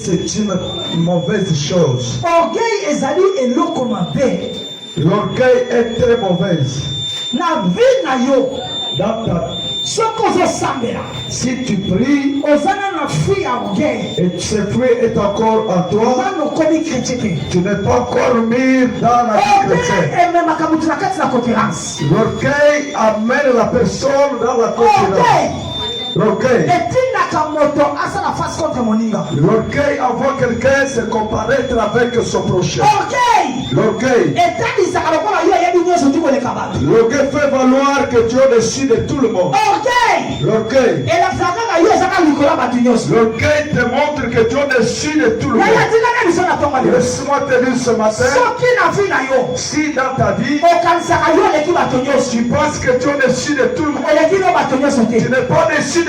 c'est une mauvaise chose. Orgueil ezali eloko mabe. L'orgueil est très mauvaise. Na vie na yo. Dans ta... Si tu pries et ce fruit est encore en toi, tu n'es pas encore mis dans la vie chrétienne. L'orgueil amène la personne dans la concurrence. L'orgueil envoie quelqu'un se comparaître avec son prochain. L'orgueil fait valoir que Dieu décide de tout le monde. L'orgueil te montre que Dieu décide de tout le monde. Laisse-moi te dire ce matin, si dans ta vie tu penses que Dieu décide de tout le monde, tu n'es pas décidé.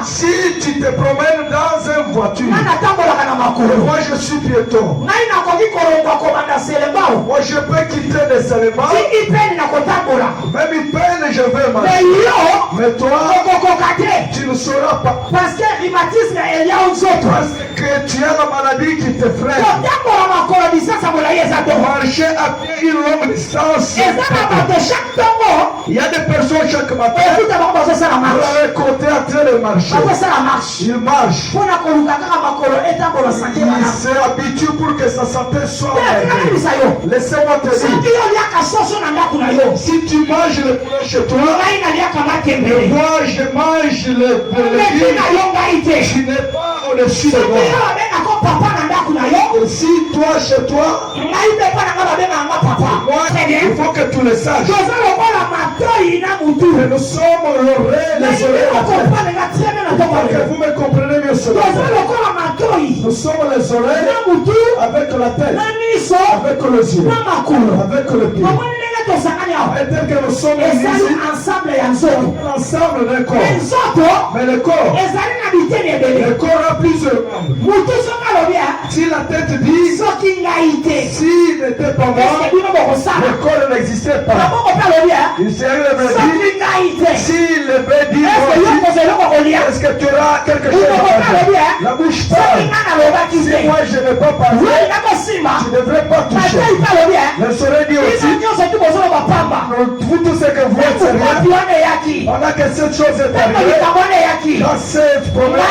Si tu te promènes dans une voiture, moi je suis piéton, moi je peux quitter les éléments, même une peine je vais marcher, mais toi tu ne sauras pas, parce que tu as la maladie qui te freine. Marcher à pied une longue distance, il y a des personnes chaque matin, vous avez côté en train de marcher. Il marche. Il s'est habitué pour que sa santé soit élevée. Laissez-moi te dire, si tu manges le poulet chez toi, moi je mange le riz, tu n'es pas au-dessus de moi. Et si toi chez toi, moi, il faut que tu le saches. Que nous sommes l'oreille, les oreilles. Que vous me comprenez mieux cela. Nous sommes les oreilles avec la tête, avec les yeux, avec le pied. Et tel que nous sommes ici, ensemble d'un corps. Mais le corps a plusieurs membres. Si la tête dit, s'il n'était pas mort, le corps n'existait pas. Il s'est dit, si le bébé dit, est-ce que tu auras quelque chose à faire? La bouche parle. Si moi je ne vais pas parler, tu ne devrais pas toucher. Le soleil dit aussi, vous tous ce que vous êtes sérieux, pendant que cette chose est arrivée, dans cette promesse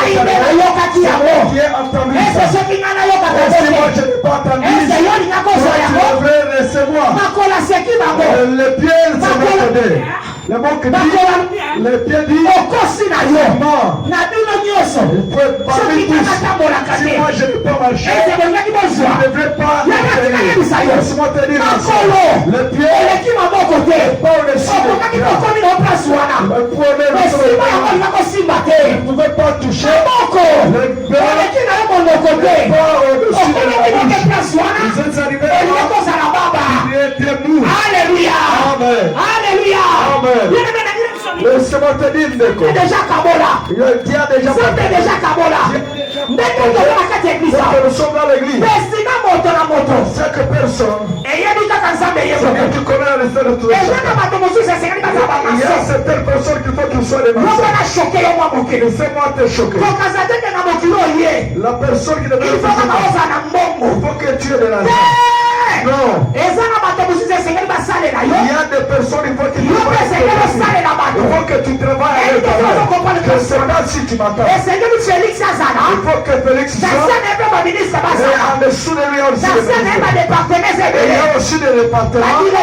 qui est entendu ça. Et si moi je n'ai pas entendu, tu devrais recevoir. Le pied c'est m'attendait. Le mot que dit, le pied dit, mort. Il peut être parmi tous. Si moi je ne peux pas marcher, je ne devrais pas m'atterrir. Laisse-moi te dire ainsi. Le pied n'est pas au-dessus de moi. Le poids même sur le pied. Je ne pouvais pas toucher. Le bras n'est pas au-dessus de la bouche. Vous êtes arrivés là. Il était mou. Alléluia. Amen. Alléluia. Amen. Laisse-moi te dire, Ndeko. Il a déjà Kabola. Nous sommes dans l'église. Chaque personne, tu connais l'histoire de tout ça. Il y a certaines personnes qu'il faut qu'ils soient des mensonges. Laissez-moi te choquer. La personne qui devrait faire il faut que tu aies de l'argent. Non. Il y a des personnes, il faut que tu travailles. Il faut que tu travailles avec ta main. Je ne sais pas si tu m'attends. Il faut que Félix soit. Et en dessous de lui aussi. Et il y a aussi des départements. Il y a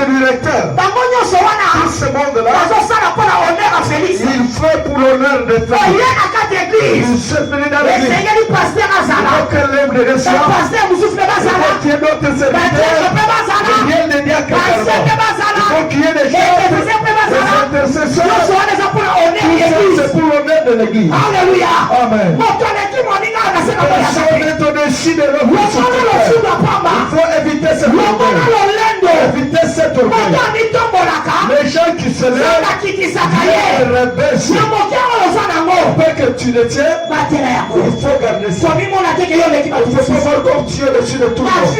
des directeurs. Tout ce monde-là, il fait pour l'honneur de Félix. Il se finit dans l'église. Il faut que l'aime de reçoive. Il faut qu'il y ait d'autres serviteurs. Il y ait des diacres également. Il faut qu'il y ait des gens, des intercesseurs. C'est pour l'honneur de l'église. Alléluia. Amen. Personne n'est au-dessus de l'homme. Il faut éviter cet orgueil. Éviter cet orgueil. Les gens qui se lèvent, Dieu les rabaisse. Après que tu le tiens, il faut garder ça. Il faut savoir comme tu es au-dessus de tout le monde.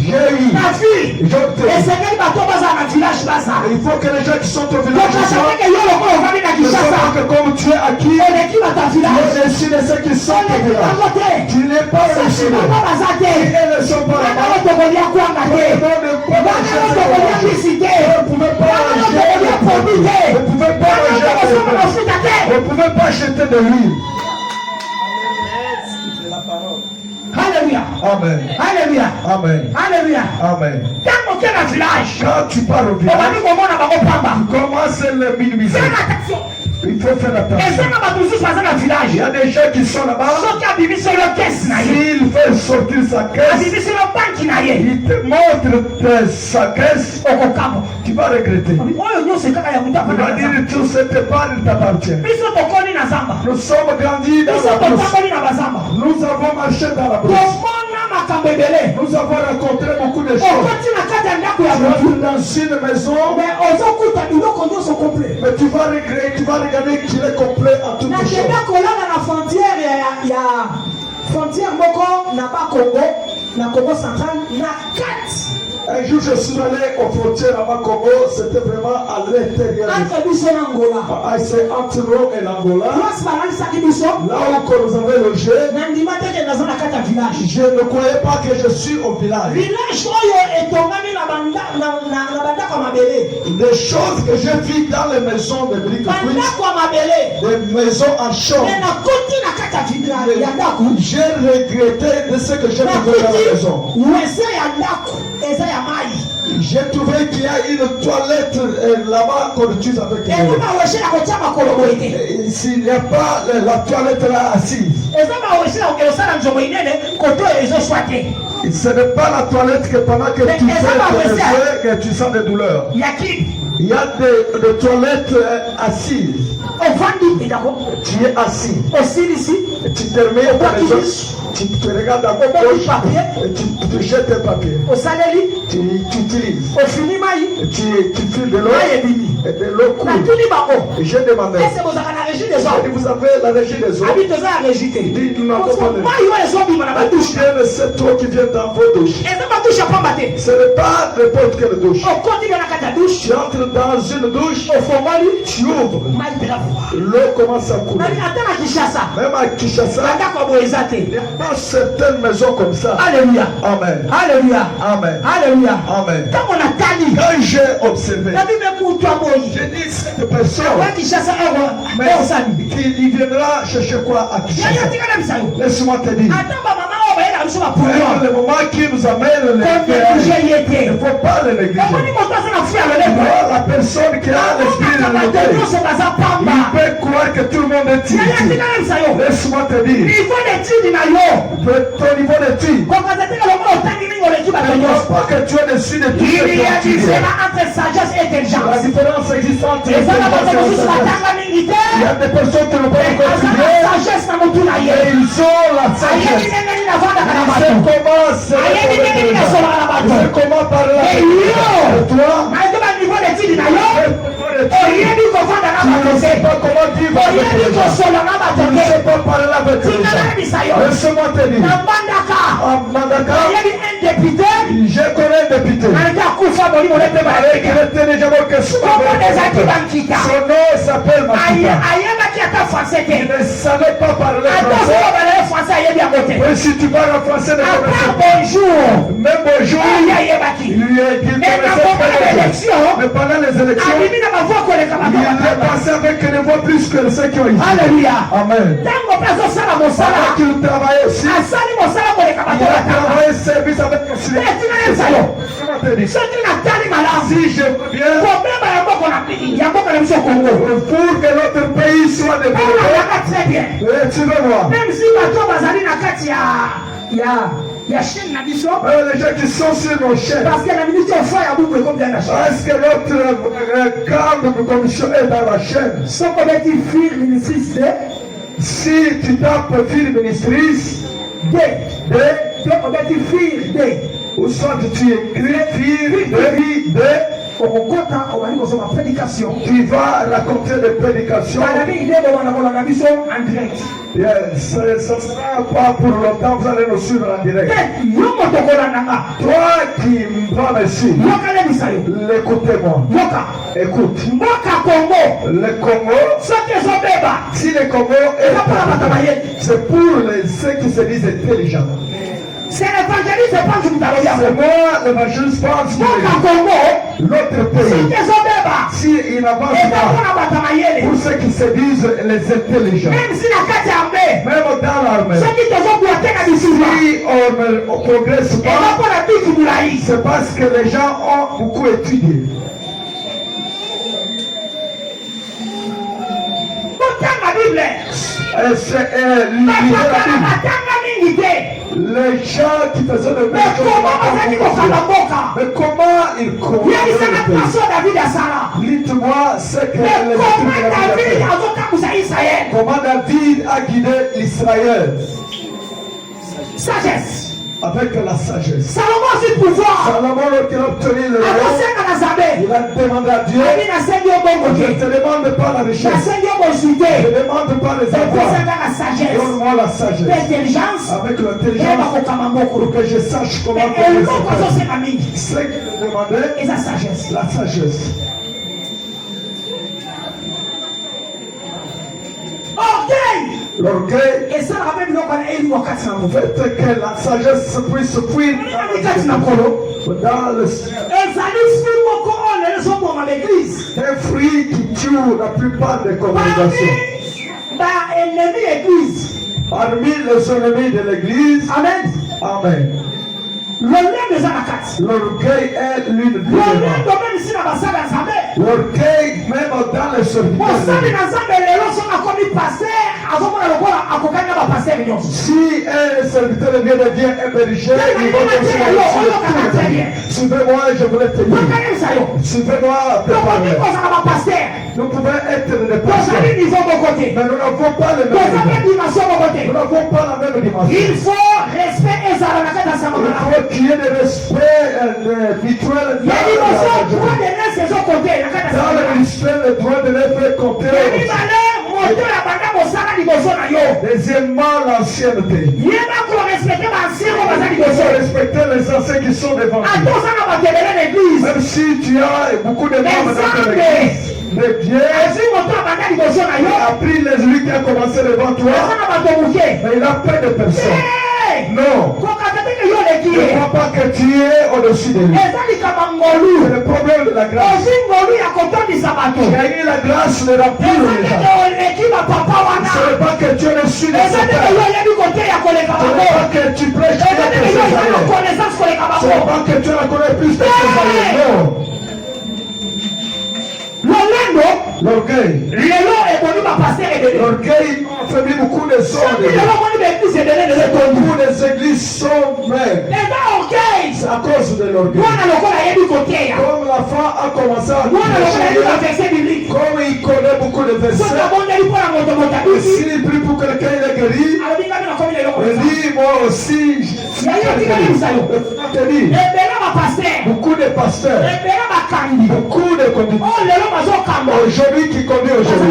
J'ai eu. Ta fille. J'ai obtenu. Et c'est quel bateau basa dans le village basa. Il faut que les gens qui sont au Donc village ça fait que yo le corps va venir à Kinshasa. que comme tu es acquis, On est qui va ta tu village. es dessus de ceux qui sont On au est qui va village. voter. Tu n'es pas dessus. On va bazate. Elles ne sont pas là-bas. On va te quoi mater. Vous ne pouvez pas Publicité. Vous ne pouvez pas manger. Vous ne pouvez pas manger. Vous ne pouvez pas jeter de l'huile. Alléluia. Amen. Alléluia. Amen. Alléluia. Amen. Quand on est dans le village, Quand tu pars au on va village, dire comment on va commence le minimiser. faire attention. Il faut faire Et attention. ça, on va toujours passer dans le village. Il y a des gens qui sont là-bas. Ceux qui ont sur le caisse, S'il fait sortir sa caisse, sur le banque, il te montre sa caisse, tu vas regretter. Tu vas dire tout cette épargne t'appartient. Nous sommes grandis dans la brousse. Nous avons marché dans la brousse. Nous avons rencontré beaucoup de choses. Tu entres dans une maison, mais tu vas regretter, tu vas regarder qu'il est complet à toutes les choses. Frontière moko na ba Congo, na Congo central, na 4. Un jour, je suis allé aux frontières à Congo, c'était vraiment à l'intérieur. C'est entre nous et l'Angola. Là où nous avons logé, je ne croyais pas que je suis au village. Des choses que j'ai vues dans les maisons de briques, des maisons en chambre. J'ai regretté de ce que j'ai trouvé dans la maison. J'ai trouvé qu'il y a une toilette là-bas qu'on utilise avec s'il n'y a pas la toilette là assise. Ce n'est pas la toilette que pendant que tu fais tes yeux, que tu sens des douleurs. Il y a des toilettes assises. Tu es assis. Tu te remets dans les os. Tu te regardes dans ton poche et tu te jettes un papier. Tu utilises. Tu files de l'eau et de l'eau coule. Et j'ai demandé, vous avez la régie des eaux? Il dit, nous n'avons pas de douche. C'est cette eau qui vient dans vos douches. Ce n'est pas n'importe quelle douche. Tu entres dans une douche, tu ouvres. L'eau commence à couler. Même à Kinshasa, il n'y a pas certaines maisons comme ça. Alléluia. Amen. Alléluia. Amen. Alléluia. Amen. Quand j'ai observé, j'ai dit cette personne, mais il viendra chercher quoi à Kinshasa? Laisse-moi te dire. Le moment qui nous amène il ne faut pas le négliger. La personne qui a l'esprit de l'autorité, il peut croire que tout le monde est tiré. Laisse-moi te dire, ton niveau d'études, ne pense pas que tu es dessus de tout ce que tu dis. La différence existe entre les il y a des personnes qui n'ont pas encore étudié et ils ont la sagesse. C'est comment parler avec toi. Tu ne sais pas comment vivre avec les gens. Tu ne sais pas parler avec les gens. Laisse-moi te dire. À Mandaka, je connais un député. Il était déjà mort que son nom s'appelle Makita. Il ne savait pas parler français. Mais si tu parles en français, bonjour. Même bonjour. Il lui a dit mais pendant les élections, il est passé avec une voix plus que ceux qui ont ici. Alléluia. Amen. Pendant qu'il travaillait aussi, il a travaillé service avec le Seigneur. Si je veux bien, pour que notre pays soit développé, tu veux voir. Même si il y a chaîne na biso. Les gens qui sont sur nos chaînes. Parce que la ministre of fire beaucoup comme dans la chaîne. Parce que notre cadre de commission est dans la chaîne. Sans commettre fil ministrice. Si tu tapes fil ministrice, tu commettre fil ou soit tu écris fil de Tu vas raconter des prédications. Ce ne sera pas pour longtemps, vous allez nous suivre en direct. Toi qui vas me suivre, l'écoutez-moi. Écoute. Le Congo, si le Congo c'est pour ceux qui se disent intelligents. C'est l'évangéliste pense que c'est moi l'évangéliste pense que l'autre pays, si il n'avance pas pour ceux qui se disent les intelligents, même dans l'armée, si on ne progresse pas, c'est parce que les gens ont beaucoup étudié. C'est les gens qui faisaient le même mais comment ils comprennent? Dites-moi ce que comment David a guidé l'Israël. Sagesse. Avec la sagesse. Salomon a su pouvoir. Salomon qui a obtenu le roi. Il a demandé à Dieu. Je ne te demande pas la richesse. Je ne demande pas les avoirs. Donne-moi la sagesse. Avec l'intelligence. Pour que je sache comment te faire. Ce que je demandais. La sagesse. L'orgueil. Et ça fait que la sagesse puisse fuir dans le un fruit qui tue la plupart des congrégations. Parmi les ennemis de l'église. Amen. Amen. L'orgueil est l'une des l'orgueil même dans les serviteurs. Si un serviteur devient un berger, il va continuer. Suivez-moi, je voulais te dire. Suivez-moi, préparez. Nous pouvons être des pasteurs, mais nous n'avons pas le même dimension. Nous n'avons pas la même dimension. Il faut respect et qu'il y ait des respects mutuels dans le ministère, le droit de l'être compté. Deuxièmement, l'ancienneté. Il faut respecter les anciens qui sont devant nous. Même si tu as beaucoup de membres dans ton église, mais bien, il a pris celui qui a commencé devant toi, mais il a peur de personne. Non. Ne crois pas que tu es au-dessus de lui. C'est le problème de la grâce. Il a eu la grâce de remplir les gens. Ce n'est pas que tu es au-dessus de Satan. Ce n'est pas que tu prêches tes aïeux. Ce n'est pas que tu la connais plus que tes aïeux. Non. L'orgueil. L'orgueil affaiblit beaucoup de hommes. Beaucoup des églises sont maigres. C'est à cause de l'orgueil. Comme la femme a commencé à prêcher, comme il connaît beaucoup de versets, s'il prie pour quelqu'un, il est guéri. Il dit, moi aussi, beaucoup de pasteurs, beaucoup de conducteurs. Aujourd'hui qui conduit aujourd'hui,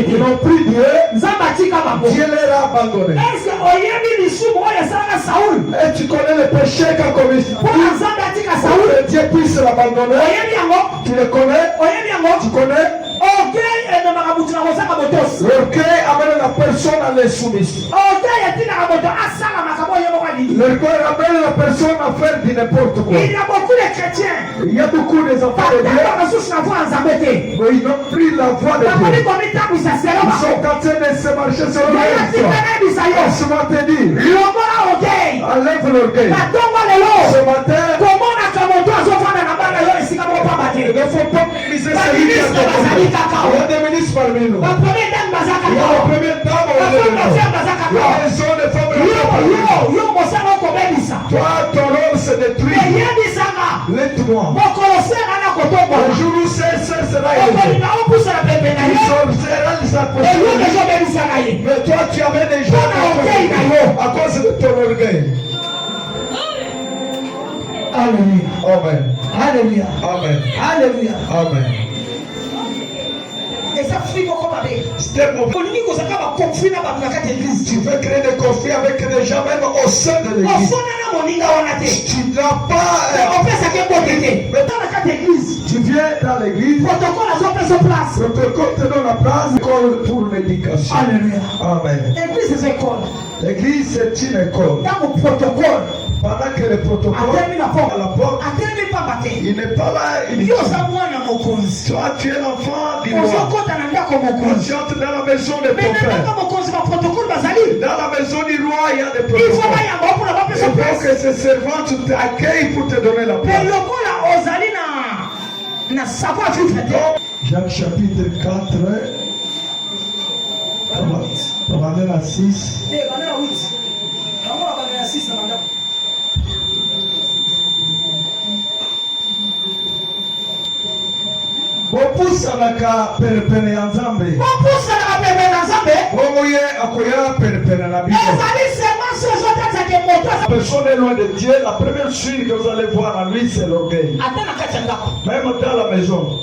ils n'ont pris Dieu. Dieu les a abandonnés. Et tu connais le péché qu'a commis que Dieu puisse l'abandonner. Tu le connais? Tu connais? L'orgueil amène la personne à l'insoumission. L'orgueil amène la personne à faire du n'importe quoi. Il y a beaucoup de chrétiens. Il y a beaucoup d'enfants de Dieu. Mais ils ont pris la voie de Dieu. Ils sont en train de se marcher sur le on se va te dire, enlève l'orgueil. Ce matin, il ne faut pas miser celui qui a il y a des ministres parmi nous. Il y a la première dame, il y a les hommes de femmes. Toi, ton rôle se détruit. Laisse-moi. Le jour où c'est sera élevé, il sortira de sa position. Mais toi, tu avais des gens à cause de ton orgueil. Alléluia. Amen. Alléluia. Amen. Alléluia. Amen. Et ça fait beaucoup de Step of- Tu veux créer des conflits avec des gens même au sein de l'église. Tu n'as pas. Tu viens dans l'église. Protocole te donne la place pour l'éducation. Alléluia. Amen. L'église c'est une école. Pendant que le protocole à la porte, il n'est pas là. Toi tu es l'enfant du roi. Tu entres dans la maison de ton père. Dans la maison du roi, il y a des protocoles. Il faut que ces servantes t'accueillent pour te donner la place. Jacques chapitre 4, on va aller à 6. Bopusanaka perepene ya Nzambe. Bomoye akoya perepene na Bible. Personne est loin de Dieu. La première chose que vous allez voir en lui, c'est l'orgueil. Même dans la maison.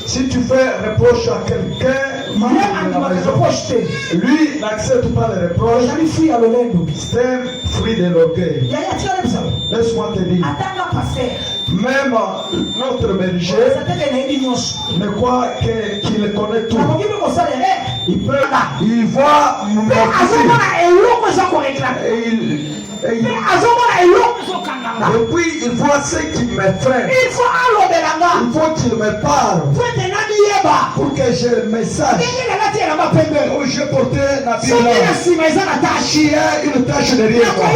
Si tu fais reproche à quelqu'un, lui n'accepte pas les reproches. C'est un fruit de l'orgueil. Laisse-moi te dire. Même notre berger ne croit qu'il connaît tout. Il voit mon et puis il voit ce qui me freine. Il faut qu'il me parle pour que j'ai le message. Où je portais la Bible. Qui a une tâche derrière moi.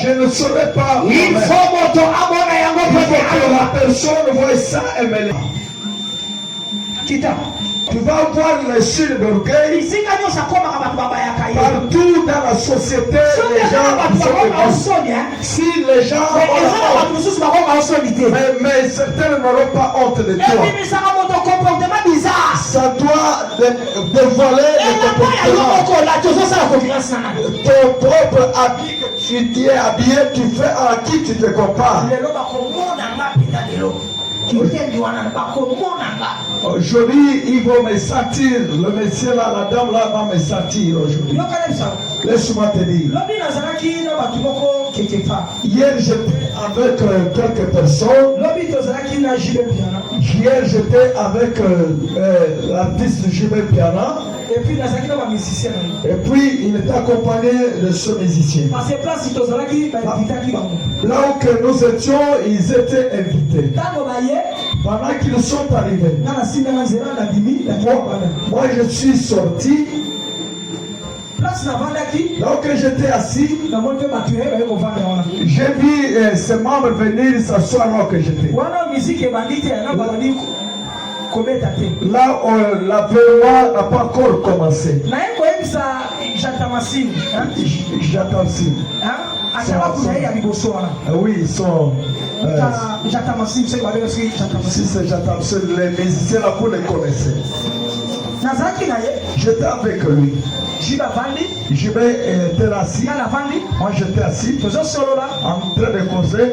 Je ne saurais pas. Il faut que la personne voie ça et me le. Tu vas voir les signes d'orgueil partout dans la société. Les gens sont si les gens ont mais certains n'auront pas honte de toi. Ça doit dévoiler le comportement. Ton propre habit que tu t'es habillé, tu fais à qui tu te compares. Aujourd'hui, ils vont me sentir. Le monsieur là, la dame là va me sentir aujourd'hui. Laisse-moi te dire. Hier, j'étais avec quelques personnes. Hier, j'étais avec l'artiste Jimé Piana. Et puis, il était accompagné de ce musicien. Là où que nous étions, ils étaient invités. Pendant qu'ils sont arrivés, moi je suis sorti. Là où que j'étais assis, j'ai vu ces membres venir s'asseoir là où que j'étais. Là où l'avènement n'a pas encore commencé. J'attends si. Oui, ils sont. Si c'est j'attends, les musiciens là vous les connaissez. J'étais avec lui. Je vais être assis. Moi j'étais assis. En train de causer.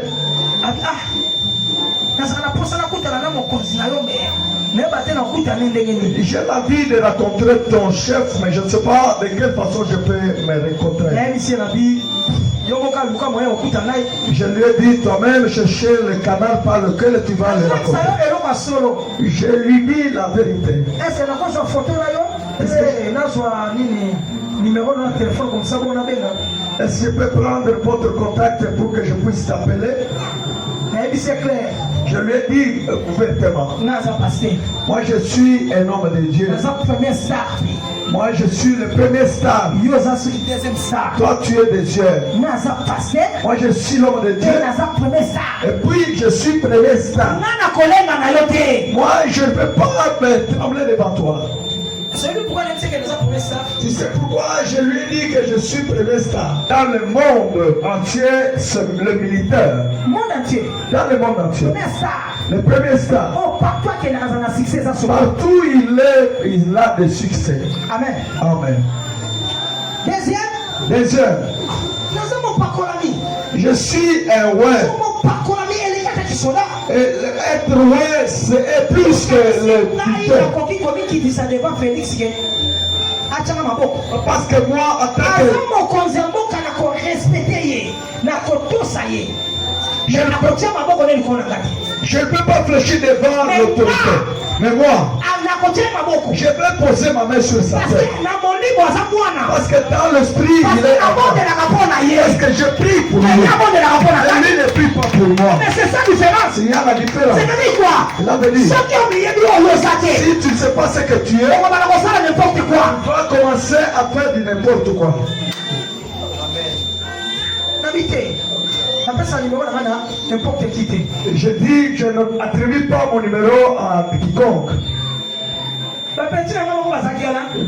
J'ai l'envie de rencontrer ton chef, mais je ne sais pas de quelle façon je peux me rencontrer. Je lui ai dit, toi-même, chercher le canal par lequel tu vas le rencontrer. Je lui dis la vérité. Est-ce que je peux prendre votre contact pour que je puisse t'appeler? C'est clair. Je lui ai dit ouvertement. Moi je suis un homme de Dieu. Moi je suis le premier star. Toi tu es des yeux. Moi je suis l'homme de Dieu. Et puis je suis premier star. Moi je ne peux pas me trembler devant toi. Tu sais pourquoi je lui ai dit que je suis premier star? Dans le monde entier, c'est le militaire. Dans le monde entier. Le premier star. Partout il a des succès. Amen. Amen. Deuxième. Je suis un ouais. Et être ouais, c'est plus que le buteur. Parce que moi, en tant que... Je ne peux pas fléchir devant l'autorité. Mais moi, je vais poser ma main sur sa tête. Parce que dans l'esprit, il est à moi. Parce que je prie pour lui. Et lui ne prie pas pour moi. Mais c'est ça la différence. Il y a la différence. C'est-à-dire quoi? Il a dit, si tu ne sais pas ce que tu es, tu vas commencer à faire du n'importe quoi. Je dis que je n'attribue pas mon numéro à quiconque.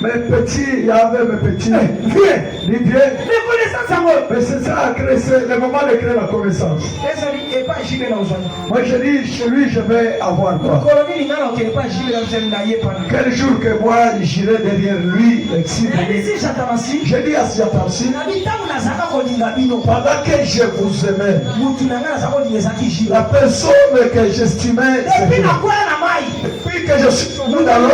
Mes petits, il y avait mes petits. Viens. Mais c'est ça, c'est le moment de créer la connaissance. Moi je dis, chez lui, je vais avoir quoi? Quel jour que moi, j'irai derrière lui, je dis à Siatamsi, pendant que je vous aimais, la personne que j'estimais, depuis que je suis tombé dans l'eau,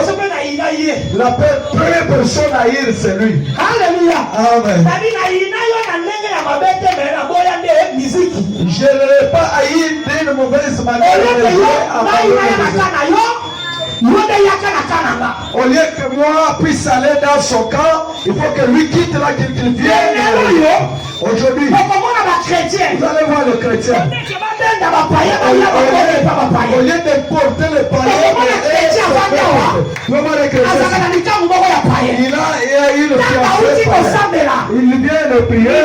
la première personne à ir, c'est lui. Alléluia. Amen. Je ne l'ai pas haï d'une mauvaise manière. Au lieu que moi puisse aller dans son camp, il faut que lui quitte là, qu'il vienne. Aujourd'hui, vous allez voir le chrétien. Au lieu de porter le païen, il a eu le fiancé. Il vient de prier.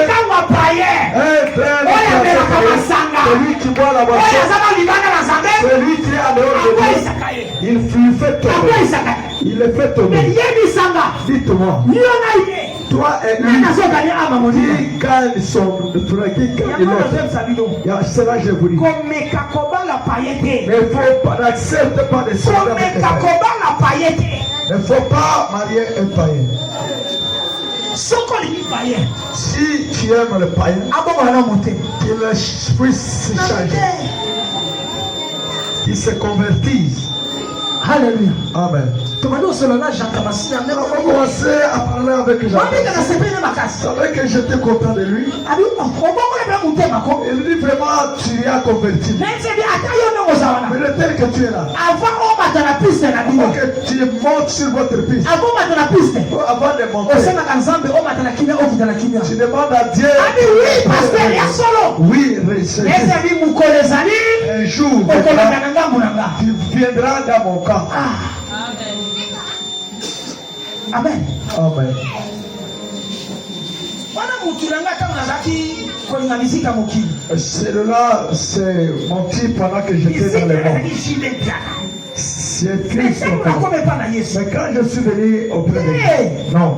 Celui qui boit la boisson, celui qui est en dehors de lui, il fait tomber. Il le fait tomber. Dites-moi, toi et lui, qui gagne son frère, qui gagne l'autre. Cela je vous dis. Mais il ne faut n'accepte pas de sortir avec les païens. Il ne faut pas marier un païen. Si tu aimes le païen, qu'il puisse se changer, qu'il se convertisse. Alléluia. Amen. On va commencer à parler avec Jacques. C'est vrai que j'étais content de lui. Il dit vraiment, tu as converti. Mais le tel que tu es là, avant que tu montes sur votre piste, avant de monter, tu demandes à Dieu. Oui, un jour, tu viendras dans mon camp. Amen. Amen. Celui-là, c'est mon type pendant que j'étais dans le monde. C'est triste. Mais quand je suis venu auprès de lui, non.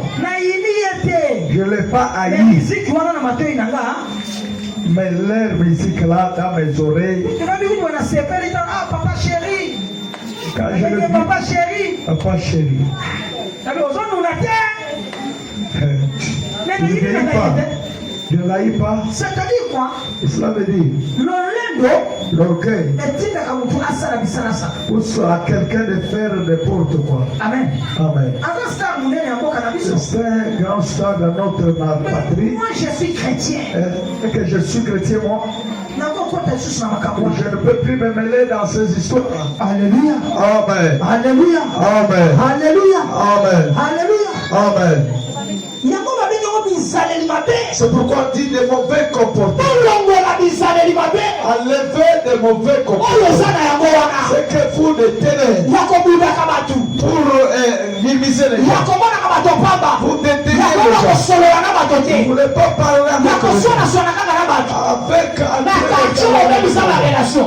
Je ne l'ai pas haï. Mais l'air musique là dans mes oreilles. Quand je le dis, papa chéri. Je ne l'haïs pas. C'est-à-dire quoi? Cela veut dire l'orgueil pousse à quelqu'un de faire n'importe quoi. Amen. Amen. C'est un grand star de notre patrie. Moi je suis chrétien. Et que je suis chrétien, moi. Je ne peux plus me mêler dans ces histoires. Alléluia. Amen. Alléluia. Amen. Alléluia. Amen. Alléluia. Amen. C'est pourquoi on dit des mauvais comportements. Enlever des mauvais comportements. C'est que vous détenez pour minimiser les gens. Vous détenez les gens. Vous ne voulez pas parler avec les gens.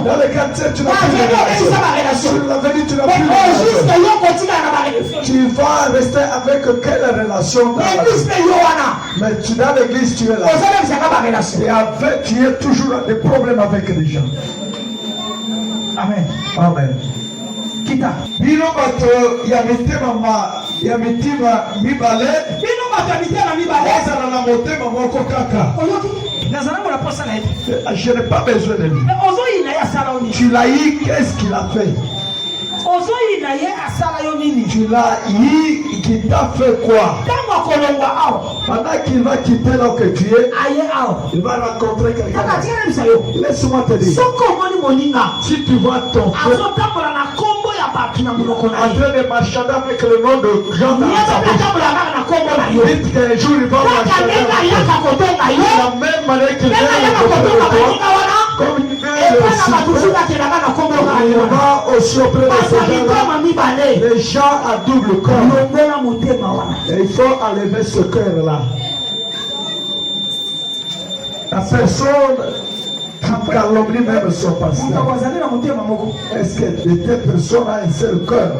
Dans le quartier, tu n'as plus de relation. Tu l'avais dit, tu n'as plus de relation. Tu vas rester avec quelle relation dans la vie? Mais tu dans l'église, tu es là. Et avec, tu as toujours des problèmes avec les gens. Amen. Amen. Kita. Bino bato ya mitima mibale. Bino Je n'ai pas besoin de lui. Tu l'as eu, qu'est-ce qu'il a fait? Tu l'as eu, qui t'a fait quoi? Pendant qu'il va quitter là que tu es, il va rencontrer quelqu'un. Laisse-moi te dire. Si tu vois ton frère en train de marchander avec le nom de Jean dans sa bouche, dites qu'un jour il va marchander de la même manière qu'il vient de toi, comme il vient il va aussi auprès de ces gens-là, les gens à double corps. Et il faut enlever ce cœur-là. La personne qui calomnie même son pasteur. Est-ce que cette personne a un seul cœur?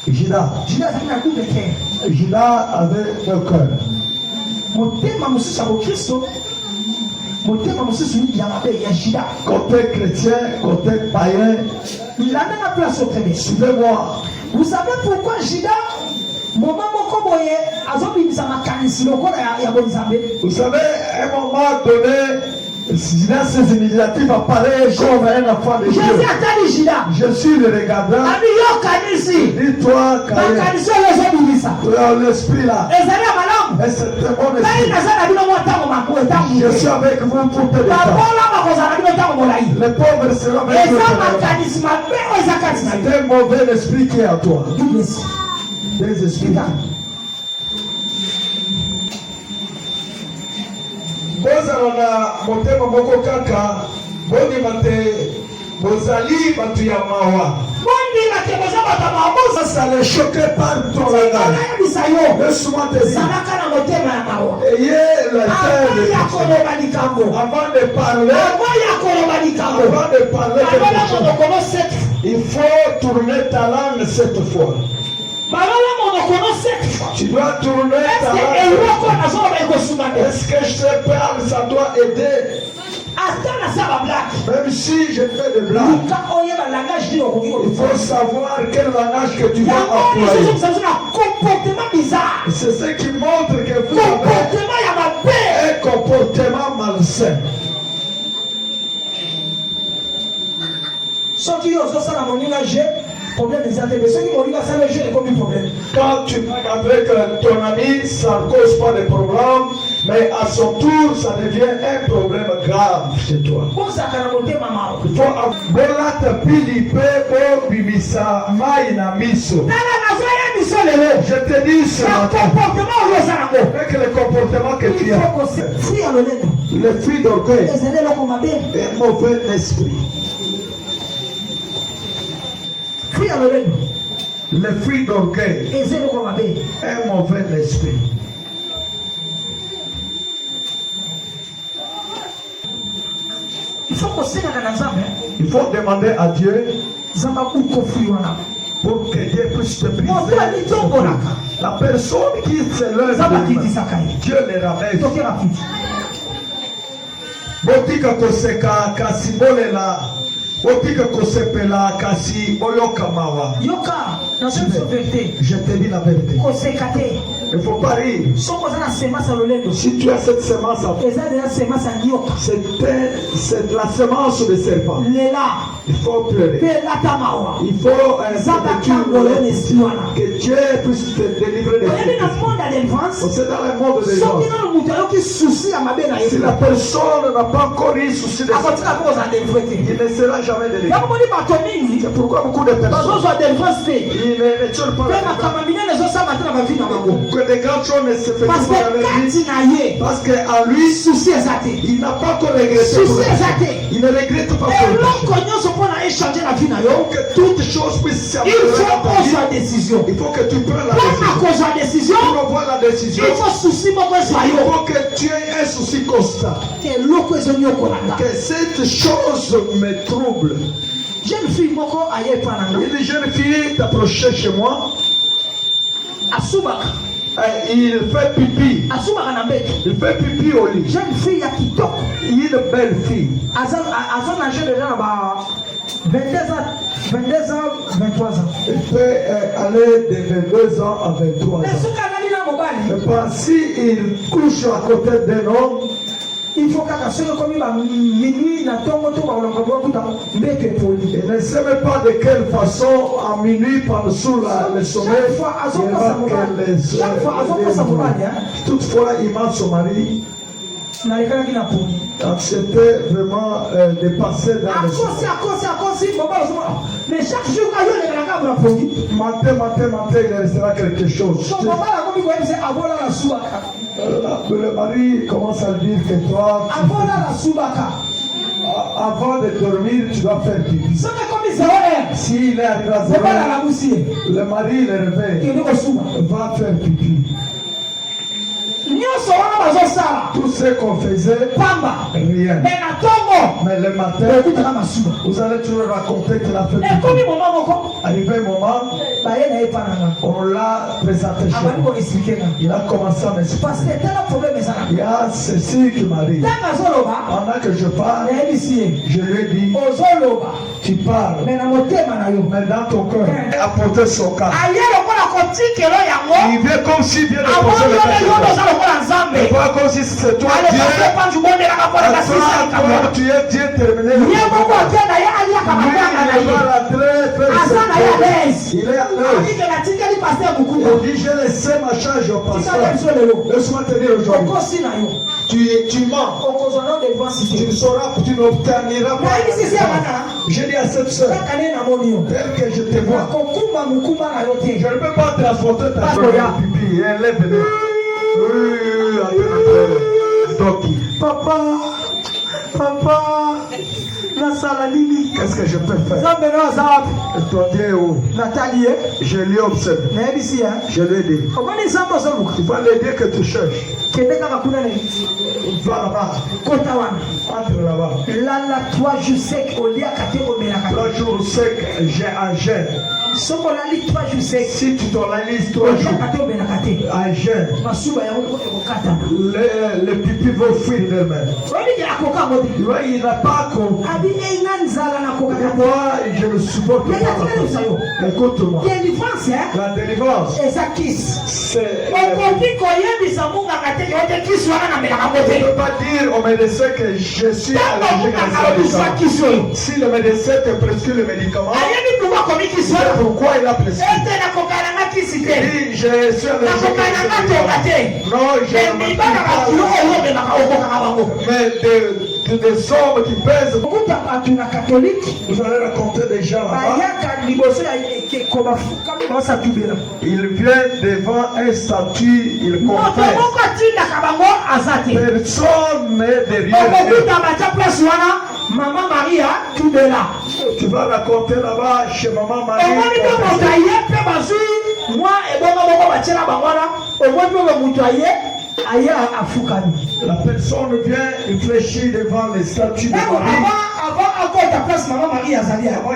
Judas avait un cœur. Côté chrétien, côté païen, suivez-moi. Vous savez pourquoi Judas, vous savez, à un moment donné, Judas ses initiatives à parler comme un enfant de Dieu. Je suis le regardant. Dis-toi, tu as l'esprit là. Et c'est un bon esprit. Je suis avec vous pour te défendre. Les pauvres seront avec vous. C'est un mauvais esprit qui est à toi. Des esprits. Bozala motema moko kaka boni mate bozali batu ya mawa ça les choquait par ton langage. Laisse-moi te dire. Ayez la terre avant de parler quelque chose. Il faut tourner ta langue cette fois. Tu dois tourner ta langue. Est-ce que je te parle, ça doit aider? Même si je fais des blagues, il faut savoir quel langage que tu vas employer. C'est ce qui montre que vous avez un comportement malsain. Quand tu parles avec ton ami, ça ne cause pas de problème, mais à son tour, ça devient un problème grave chez toi. Il faut je te dis ce matin, avec le comportement que tu as, le fruit d'orgueil est un mauvais esprit. Le fruit d'orgueil est un mauvais esprit. Il faut demander à Dieu pour que Dieu puisse te briser. La personne qui se lève, Dieu les ramène. Botika koseka kasibolela. Botika kosepela kasi boyoka mawa. Je te dis la vérité. Il ne faut pas rire. Si tu as cette semence, c'est la semence de serpent. Il faut pleurer. Il faut que Dieu puisse te délivrer de ça. C'est dans le monde des gens. Si la personne n'a pas encore eu souci de ça, il ne sera jamais délivré. C'est pourquoi beaucoup de personnes ils ne retirent pas que des grandes choses ne se font pas dans leur vie. Parce qu'en lui, il n'a pas encore regretté. Il ne regrette pas que toutes choses puissent s'améliorer. Il faut que tu prennes la décision. Pour avoir la décision, il faut que tu aies un souci constant. Que cette chose me trouble. Une jeune fille t'approchait chez moi. Il fait pipi. Il fait pipi au lit. Jeune fille Une belle fille. 22 ans, 23 ans. Il peut aller de 22 ans à 23 ans. s'il couche à côté d'un homme, il faut qu'à ce que comme il va minuit, il ne sait même pas de quelle façon à minuit par sous le sommeil. Toutefois, il m'a son mari. C'était vraiment dépassé dans le mais chaque jour, matin, il restera quelque chose. Le mari commence à dire que toi, avant de dormir, tu dois faire pipi. S'il est arrivé à 0, le mari le réveille, va faire pipi. Tout ce qu'on faisait, rien. Mais le matin, vous allez toujours raconter qu'il a fait pipi. Arrivé un moment, on l'a présenté chez lui. Il a commencé à m'expliquer. Il y a ceci qui m'arrive. Pendant que je parle, je lui ai dit, tu parles, mais dans ton cœur, apporter son cas. Il vient comme s'il vient de poser le cas. Et voilà comme si c'est toi Dieu. Tu es Dieu terminé. Il est à l'heure. Il dit, j'ai laissé ma charge au pasteur. Laisse-moi te dire aujourd'hui. Tu mens. Tu n'obtiendras pas. J'ai dit à cette soeur, tel que je te vois, je ne peux pas transporter ta soeur pipi. Elle est venue. Papa, qu'est-ce que je peux faire? Ton Dieu est où? Nathalie, je lui observe. Je lui ai dit, tu vas lui dire que tu cherches. Va là-bas. Entre là-bas. 3 jours secs au lit à 3 jours secs, j'ai un jeûne. Si tu t'en lis 3 jours, un jeûne, les pipis vont fuir d'eux-mêmes. Il n'a pas compris. Moi, je ne supporte pas. Écoute-moi. La délivrance, c'est. Je ne peux pas dire au médecin que je suis allergique à ça. Si le médecin te prescrit le médicament, pourquoi il a prescrit? Je suis allergique à ça. Non, je ne mais des sommes qui pèsent. Vous allez raconter des gens là-bas. Il vient devant un statut, il confesse. Personne n'est derrière lui. Maman Maria, tout de là. Tu vas raconter là-bas chez Maman Marie. Moi et la personne vient réfléchir devant les statues de Marie. Avant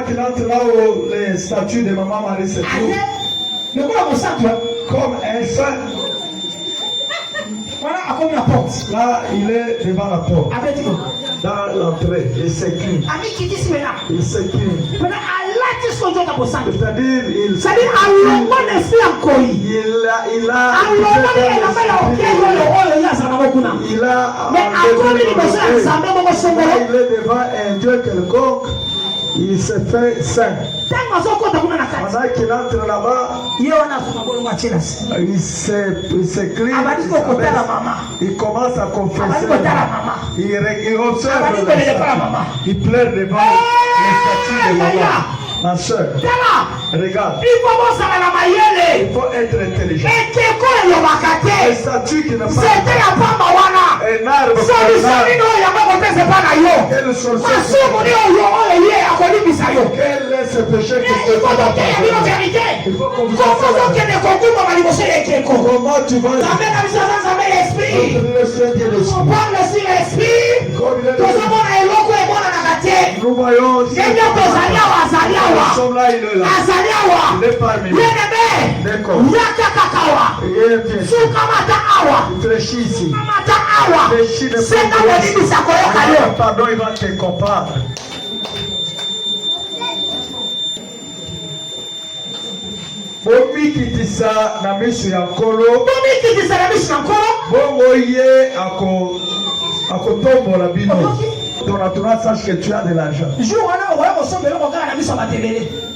qu'il entre là où les statues de Maman Marie se trouvent. Comme un saint. Voilà à combien la porte. Là, il est devant la porte. Dans l'entrée, il s'écrit. Il s'écrit. C'est-à-dire, il est devant un Dieu quelconque. Il se fait saint. Pendant qu'il entre là-bas, il s'écrit, il commence à confesser. Il observe les statues. Il pleure devant les statues de maman. Ma soeur, regarde. Il faut être intelligent. Les statues qui ne parlent pas. Un arbre. Quel est ce péché qui se fait dans ta vie? Il faut qu'on vous fasse. Comment tu vas nous voyons nous sommes là, il est là. Il est parmi nous. D'accord. Il réfléchit ici. Il réfléchit. Pardon, il va te comprendre. Bomi kitisa na misu ya nkolo. Bomi kitisa na misu ya nkolo. Bongo ye akotombola bino. Ton entourage sache que tu as de l'argent.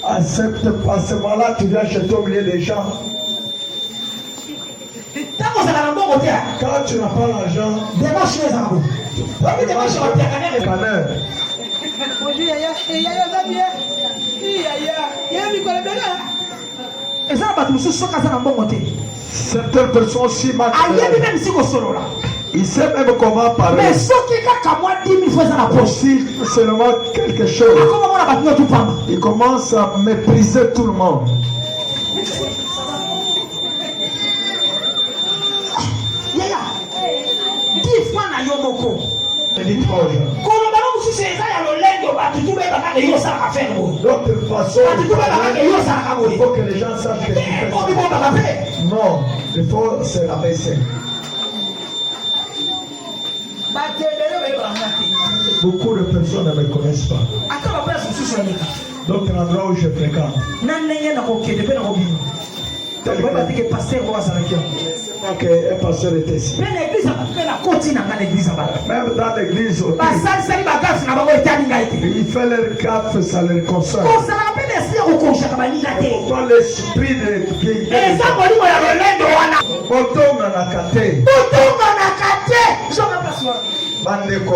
Accepte pas ce moment-là, tu viens chez toi au milieu des gens. Quand tu n'as pas l'argent, démarche les arbres. Démarche les canard. Certaines personnes aussi il sait même comment parler. Mais ce qui a 10 000 fois dans la poche, seulement quelque chose. Il commence à mépriser tout le monde. D'autres façons, il faut que les gens sachent que tu fais ça. Non, il faut se rabaisser. Beaucoup de personnes ne me connaissent pas. D'autres endroits où je fréquente. Ok, un pasteur était ici. Même dans l'église, il fait leur gaffe, ça leur concerne. Pourquoi l'esprit de vieillesse? Bandeko.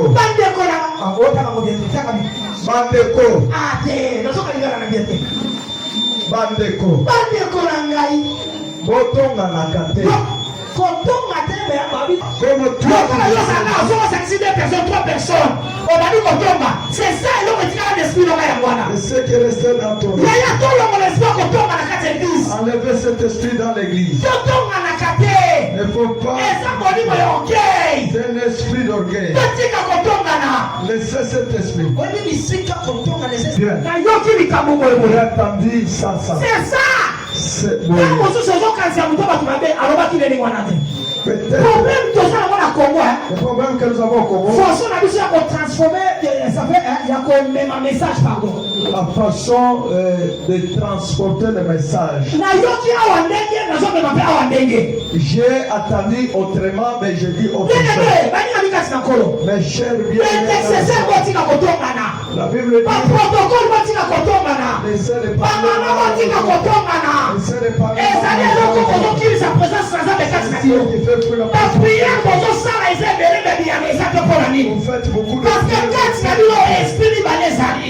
Botonga na kate. Comme tu c'est ça, ce qui est resté dans ton vie. Enlevez cet esprit dans l'église. Il ne faut pas. C'est un esprit d'orgueil. Laissez cet esprit. Bien. J'ai entendu ça. C'est ça. C'est bon. Le problème que nous avons au Congo, la façon de transporter le message. J'ai attendu autrement, mais je dis autrement. Mes chers bien-aimés, la Bible dit laissez les vous faites beaucoup de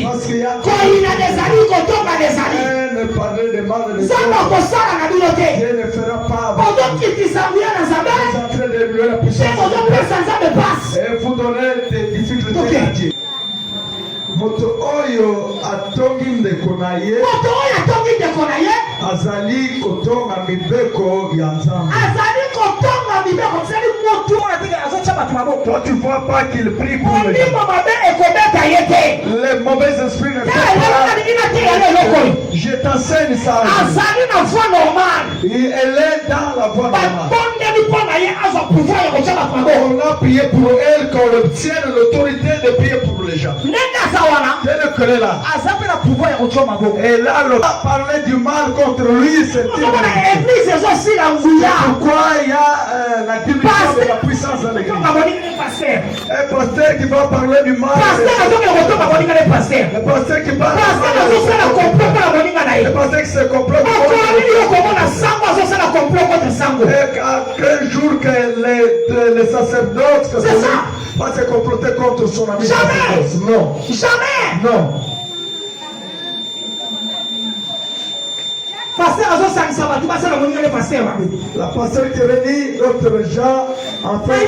parce que quand il y a l'esprit ne parlez de mal de Dieu ne fera pas et vous donnez des difficultés à Dieu. Moto oyo atongi ndeko na ye azali kotonga mibeko ya Nzambe. Toi tu vois pas qu'il prie pour les gens. Les mauvais esprits ne font pas. Je t'enseigne ça. Elle est dans la voie normale. On a prié pour elle qu'on obtienne l'autorité de prier pour les gens. Elle est là. Elle a parlé du mal contre lui. C'est pourquoi il y a la diminution de la puissance dans l'église. Un pasteur qui va parler du mal. Le pasteur qui parle le pasteur qui se complète. Et qu'un jour que les sacerdotes va se comploter contre son ami. Jamais. Non. Jamais. Non. La pasteur qui réunit d'autres gens en fait.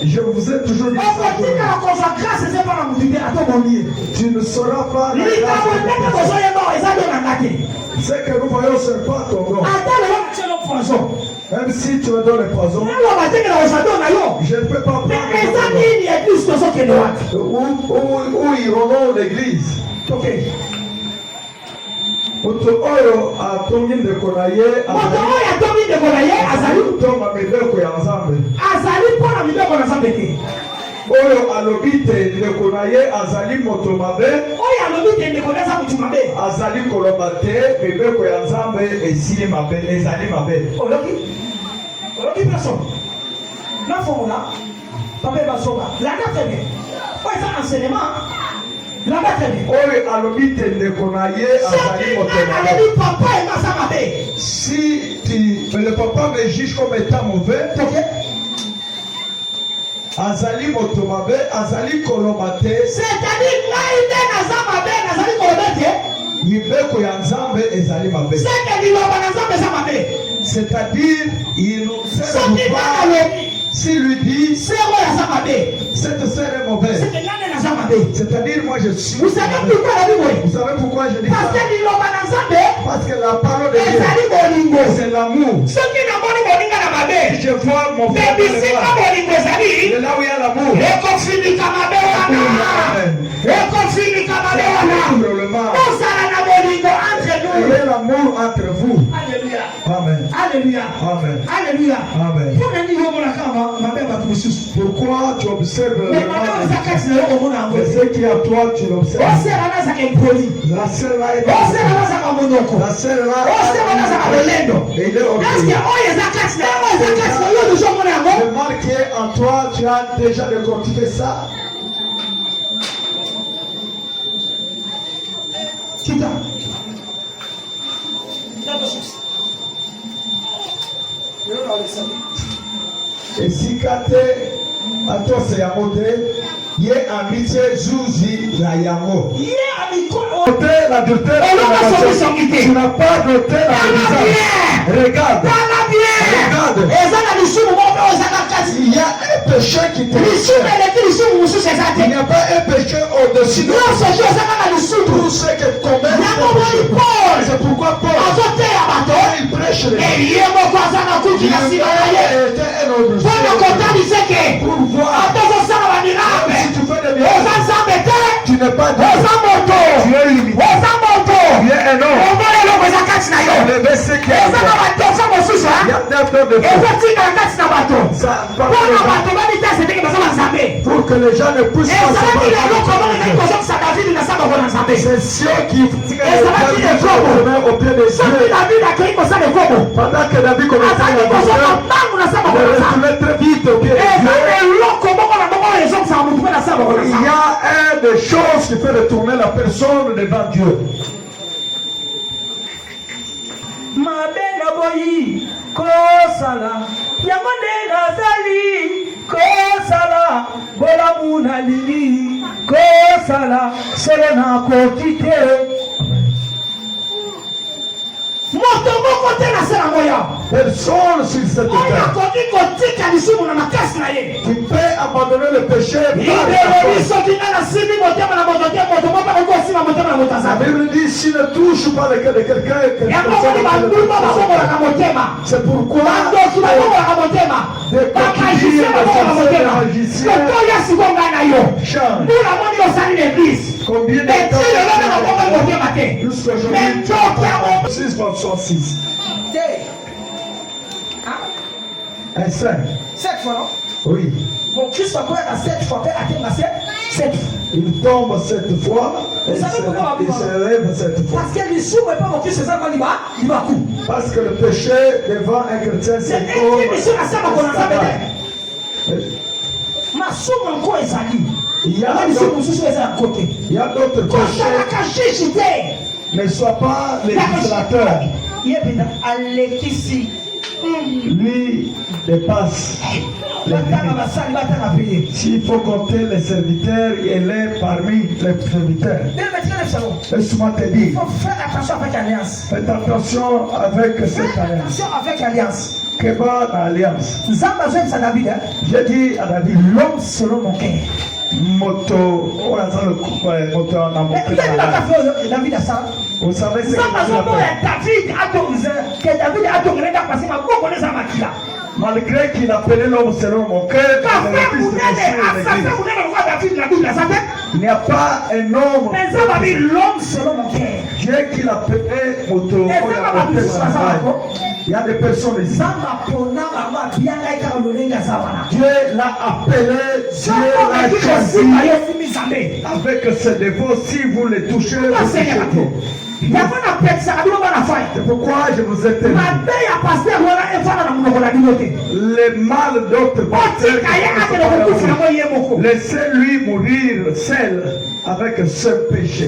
Je vous ai toujours dit tu ne sauras pas la ce que nous voyons sur pas ton nom. Même si tu me donnes le poison, je ne peux pas prendre où iront l'église. Moto oyo atongi ndeko na ye azali kutonga mibeko ya Nzambe. Oyo alobite ndekonaye azali moto mabe. Oyo alobite ndekoneza mutu mabe. Azali kolobate mibeko ya Nzambe esili mabe ezali mabe. Oloki personne. Na formula. Papa basoba. La date. Oyo ça enseignement. La date. Oyo alobite ndekonaye azali moto mabe. Alobi papa et masa mabe. Si le papa me juge comme étant mauvais, azali moto mabe, azali kolobate. C'est-à-dire ngai nde naza mabe, nazali kolobate. Mibeko ya Nzambe ezali mabe. C'est-à-dire il nous sert pas. S'il lui dit cette sœur est mauvaise, c'est-à-dire moi je suis. Vous savez pourquoi je dis ça? Parce que la parole de Dieu c'est l'amour. Je vois mon frère de là où il y a l'amour. Il y a l'amour entre vous. Amen. Alléluia. Amen. Alléluia. Amen. Pourquoi tu observes le mal? Mais ce qui est à toi, tu l'observes. La sœur là est la sœur là et il est orgueilleux. Le mal qui est en toi, tu as déjà décortiqué ça. Et si kate atose ya mode ye amitié zuzi la yamo. L'adultère, tu n'as pas doté la regarde. Regarde. Il y a un péché qui te il n'y a pas un péché au-dessus de tout ce que commet. C'est pourquoi Paul il prêche les il était un homme pour voir si tu fais des miracles, tu n'es pas Dieu. Tu es limité. Tu es un homme. Le verset qui est il y a 9 heures de pour que les gens ne puissent pas c'est ceux qui au pied des cieux. Pendant que David commençait la très vite au pied des cieux. Il y a des choses qui fait retourner la personne devant Dieu. Kosala yamone nazali kosala bola munalili kosala solo na kokite moto moko te na sala moya personne sur cette terre qui peut abandonner le péché. La Bible dit s'il ne touche pas le cœur de quelqu'un, c'est pourquoi combien de temps 6 un 5. 7 fois, non? Oui. Mon Christ va courir à 7 fois. Il tombe 7 fois et il se lève 7 fois. Parce que les sous, pas mon Christ, c'est ça, il va coup. Parce que le péché devant un chrétien, c'est comme il y a d'autres péchés. Ne sois pas législateur. Lui dépasse les limites. S'il faut compter les serviteurs, il est parmi les serviteurs. Laisse-moi te dire. Il faut faire attention avec alliance. Faites attention avec cette alliance. Attention avec alliance. Que va l'alliance? J'ai dit à David, l'homme selon mon cœur. Moto, David a ça. Vous savez ce que malgré qu'il appelait l'homme selon mon cœur, il n'y a pas un homme selon mon cœur. Dieu qui l'appelait Moto. Il y a des personnes ici. Dieu l'a appelé, Dieu l'a choisi. Avec ce défaut, si vous les touchez, vous touchez Dieu. C'est pourquoi je vous ai tenu. Les mal d'autres pasteurs, laissez-lui mourir seul avec un seul péché.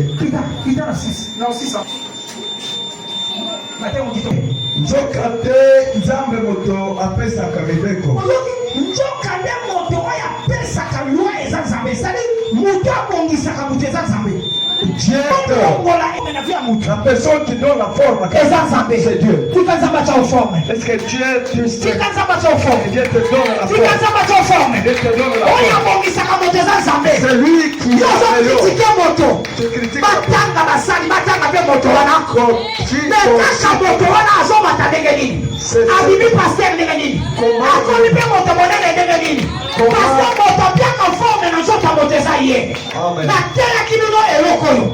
Nzokate nzambe moto apesaka mibeko. Dieu la personne qui donne la forme, c'est Dieu. Est-ce que Dieu Dieu te donne la forme? Dieu te donne la forme. C'est lui qui tu critiques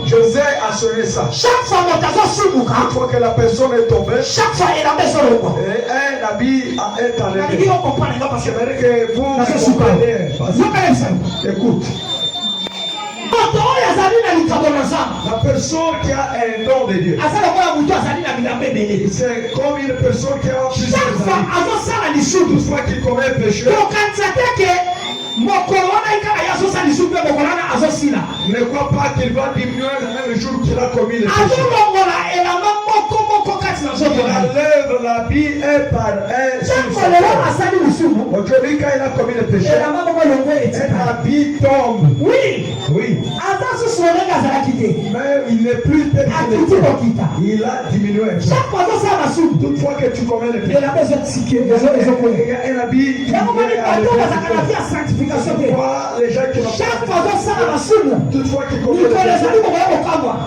José a sonné ça. Chaque fois une fois que la personne est tombée, chaque fois elle a besoin de quoi? Un habit est enlevé. J'aimerais que vous comprenez. Écoute. La personne qui a un don de Dieu, c'est comme une personne qui a plusieurs amis. Toutefois qu'il commet un péché, ne crois pas qu'il va diminuer le même jour qu'il a commis le péché. Il enlève l'habit un par un. Aujourd'hui, quand il a commis le péché, un habit tombe. Oui. Oui. Mais il n'est plus tel qu'il était. Il a diminué. Toutefois que tu commets le péché, il y a un habit qui est les gens qui toutefois qui commettent le péché,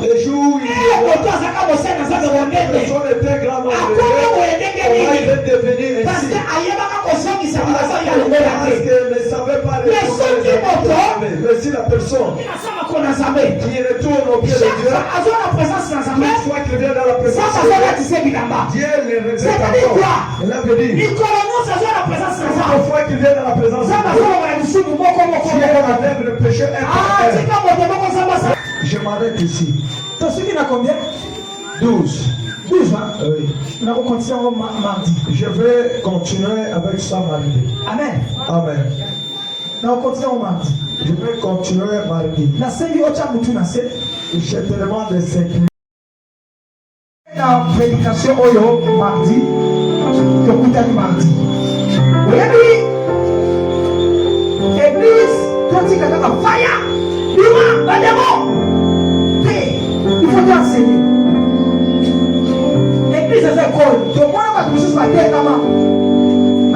les jours où il était grand nombre, il est devenu ainsi. Parce qu'elle ne savait pas mais si la personne qui retourne au pied de Dieu, une fois qu'il vient dans la présence de Dieu, Dieu le regrette encore. Il avait dit, une fois qu'il vient dans la présence de Dieu, Dieu enlève le péché un par un. Je m'arrête ici. Combien? 12. 12, hein? Oui. Nous allons continuer mardi. Je vais continuer avec ça mardi. Amen. Amen. Nous allons continuer mardi. Je vais continuer mardi. Je te demande de s'écrire. La prédication oyo mardi. Que écoutez mardi. Oui. Église, quand il y a un fire, il faut enseigner. L'église est école. Donc, moi, je suis pas tellement.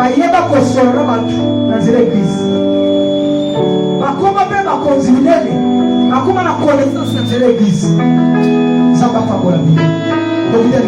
Il y a pas de dans l'église. Comment faire ma continuer? Comment la connaissance de l'église? Ça va pas pour la vie. Donc, il y a